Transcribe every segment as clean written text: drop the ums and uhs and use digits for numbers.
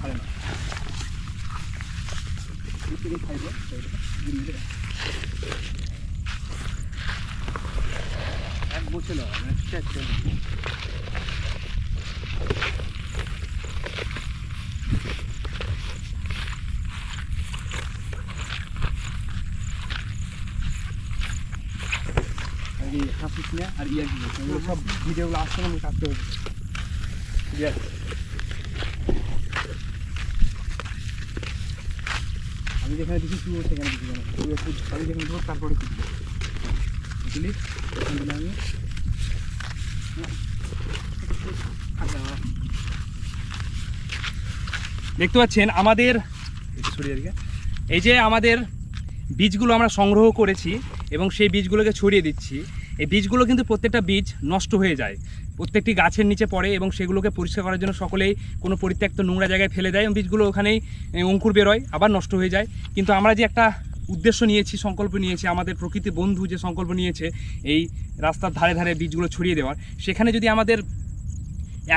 ধারে না এক বসে না হাসিস না আর ইয়ার সব ভিডিওগুলো আসছে না কাটতে হবে আমি যেখানে দেখি তুই সেখানে দেখি না তুই একটু আমি যেখানে দেবো তারপরে তুলবো বুঝলি আমি দেখতে পাচ্ছেন আমাদের এই যে আমাদের বীজগুলো আমরা সংগ্রহ করেছি এবং সেই বীজগুলোকে ছড়িয়ে দিচ্ছি। এই বীজগুলো কিন্তু প্রত্যেকটা বীজ নষ্ট হয়ে যায়, প্রত্যেকটি গাছের নিচে পড়ে এবং সেগুলোকে পরিষ্কার করার জন্য সকলেই কোনো পরিত্যক্ত নোংরা জায়গায় ফেলে দেয় এবং বীজগুলো ওখানেই অঙ্কুর বেরোয় আবার নষ্ট হয়ে যায়। কিন্তু আমরা যে একটা উদ্দেশ্য নিয়েছি, সংকল্প নিয়েছি, আমাদের প্রকৃতি বন্ধু যে সংকল্প নিয়েছে এই রাস্তার ধারে ধারে বীজগুলো ছড়িয়ে দেওয়ার, সেখানে যদি আমাদের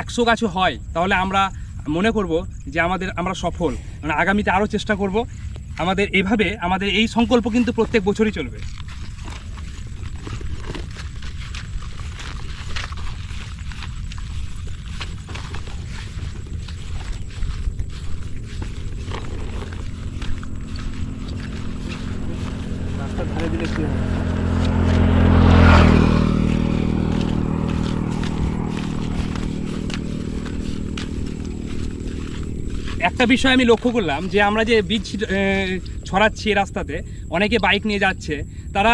100 গাছও হয় তাহলে আমরা মনে করব যে আমরা সফল। মানে আগামীতে আরও চেষ্টা করব। আমাদের এইভাবে আমাদের এই সংকল্প কিন্তু প্রত্যেক বছরই চলবে। রাস্তার ধারে দিলে কি হবে? একটা বিষয় আমি লক্ষ্য করলাম যে আমরা যে বীজ ছড়াচ্ছি রাস্তাতে, অনেকে বাইক নিয়ে যাচ্ছে, তারা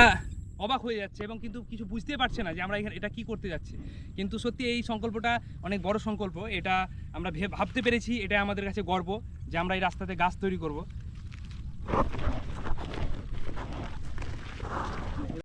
অবাক হয়ে যাচ্ছে এবং কিন্তু কিছু বুঝতে পারছে না যে আমরা এখানে এটা কি করতে যাচ্ছি। কিন্তু সত্যি এই সংকল্পটা অনেক বড় সংকল্প, এটা আমরা ভাবতে পেরেছি, এটা আমাদের কাছে গর্ব যে আমরা এই রাস্তাতে গাছ তৈরি করব।